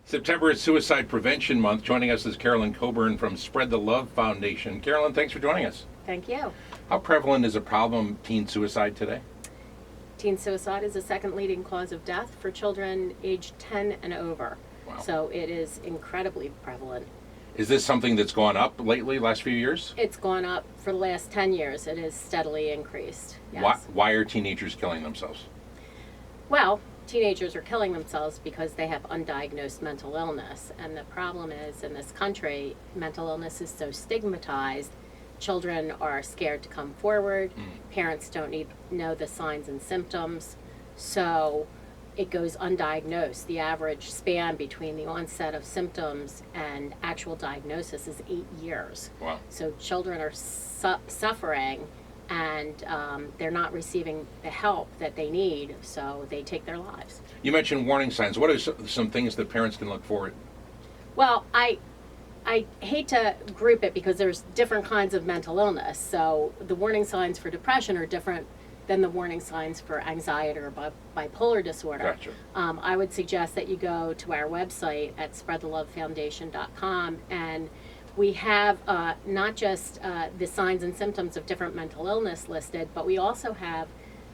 September is Suicide Prevention Month. Joining us is Carolyn Coburn from Spread the Love Foundation. Carolyn, thanks for joining us. Thank you. How prevalent is a problem teen suicide today? Teen suicide is the second leading cause of death for children aged 10 and over. Wow. So it is incredibly prevalent. Is this something that's gone up lately, last few years? It's gone up for the last 10 years. It has steadily increased. Yes. Why are teenagers killing themselves? Well, teenagers are killing themselves because they have undiagnosed mental illness. And the problem is, in this country, mental illness is so stigmatized. Children are scared to come forward. Parents don't know the signs and symptoms. So it goes undiagnosed. The average span between the onset of symptoms and actual diagnosis is 8 years. Wow. So children are suffering, and they're not receiving the help that they need, so they take their lives. You mentioned warning signs. What are some things that parents can look for? Well, I hate to group it because there's different kinds of mental illness. So the warning signs for depression are different than the warning signs for anxiety or bipolar disorder. Gotcha. I would suggest that you go to our website at spreadthelovefoundation.com, and we have not just the signs and symptoms of different mental illness listed, but we also have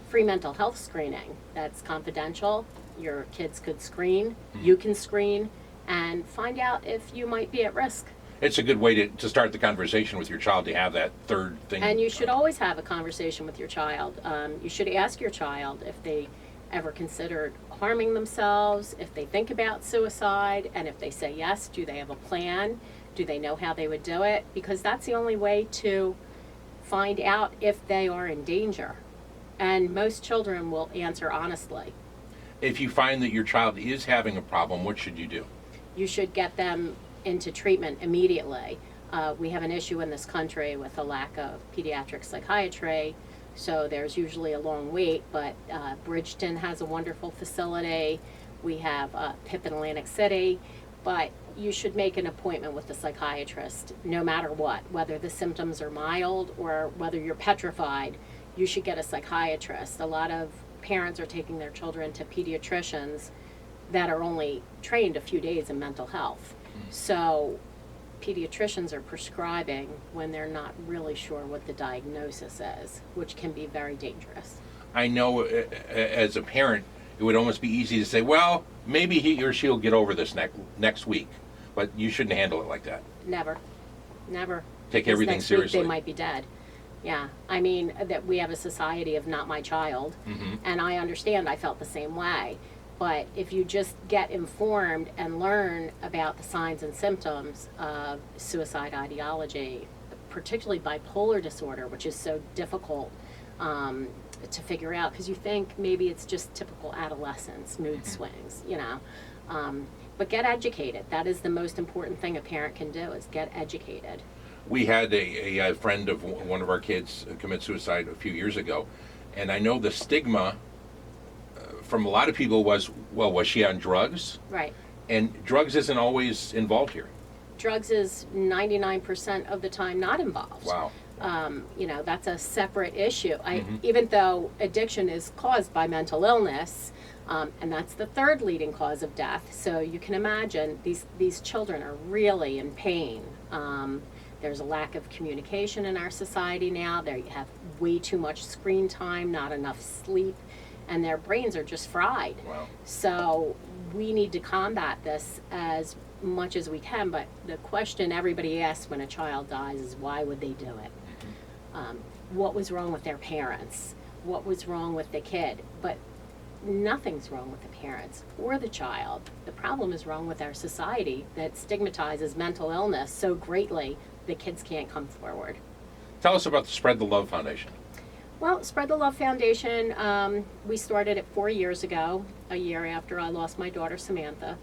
free mental health screening that's confidential. Your kids could screen, you can screen, and find out if you might be at risk. It's a good way to start the conversation with your child, to have that third thing. And you should always have a conversation with your child. You should ask your child if they ever considered harming themselves, if they think about suicide, and if they say yes, do they have a plan? Do they know how they would do it? Because that's the only way to find out if they are in danger. And most children will answer honestly. If you find that your child is having a problem, what should you do? You should get them into treatment immediately. We have an issue in this country with a lack of pediatric psychiatry, so there's usually a long wait, but Bridgeton has a wonderful facility. We have PIP in Atlantic City, but you should make an appointment with the psychiatrist no matter what, whether the symptoms are mild or whether you're petrified. You should get a psychiatrist. A lot of parents are taking their children to pediatricians that are only trained a few days in mental health. So pediatricians are prescribing when they're not really sure what the diagnosis is, which can be very dangerous. I know as a parent, it would almost be easy to say, well, maybe he or she will get over this next week, but you shouldn't handle it like that. Never. Take Because everything next seriously. Week they might be dead. Yeah, I mean, that we have a society of not my child, and I understand, I felt the same way. But if you just get informed and learn about the signs and symptoms of suicide ideology, particularly bipolar disorder, which is so difficult to figure out, because you think maybe it's just typical adolescence, mood swings, but get educated. That is the most important thing a parent can do, is get educated. We had a friend of one of our kids commit suicide a few years ago, and I know the stigma from a lot of people was she on drugs? Right. And drugs isn't always involved here. Drugs is 99% of the time not involved. Wow. That's a separate issue. Even though addiction is caused by mental illness, and that's the third leading cause of death. So you can imagine these children are really in pain. There's a lack of communication in our society now. They have way too much screen time, not enough sleep, and their brains are just fried. Wow. So we need to combat this as much as we can, but the question everybody asks when a child dies is, why would they do it? What was wrong with their parents? What was wrong with the kid? But nothing's wrong with the parents or the child. The problem is wrong with our society that stigmatizes mental illness so greatly that kids can't come forward. Tell us about the Spread the Love Foundation. Well, Spread the Love Foundation, we started it 4 years ago, a year after I lost my daughter Samantha.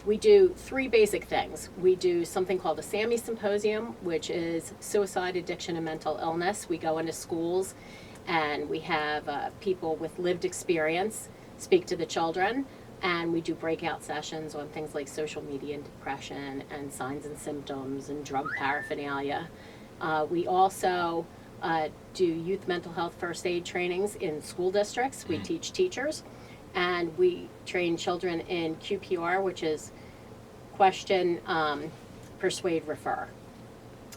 We do three basic things. We do something called a SAMI Symposium, which is suicide, addiction, and mental illness. We go into schools and we have people with lived experience speak to the children, and we do breakout sessions on things like social media and depression and signs and symptoms and drug paraphernalia. We also do youth mental health first aid trainings in school districts. We teach teachers. and we train children in QPR, which is question, persuade, refer.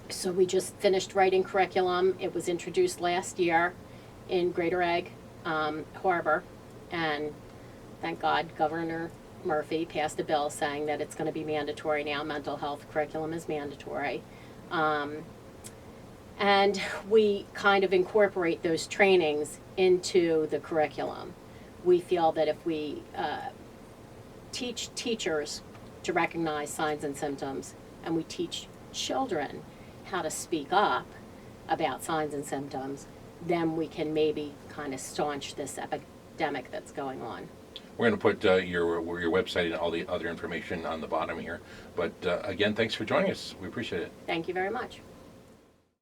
So we just finished writing curriculum. It was introduced last year in Greater Egg Harbor, and thank God Governor Murphy passed a bill saying that it's going to be mandatory now. Mental health curriculum is mandatory. And we kind of incorporate those trainings into the curriculum. We feel that if we teach teachers to recognize signs and symptoms, and we teach children how to speak up about signs and symptoms, then we can maybe kind of staunch this epidemic that's going on. We're going to put your website and all the other information on the bottom here. But again, thanks for joining us. We appreciate it. Thank you very much.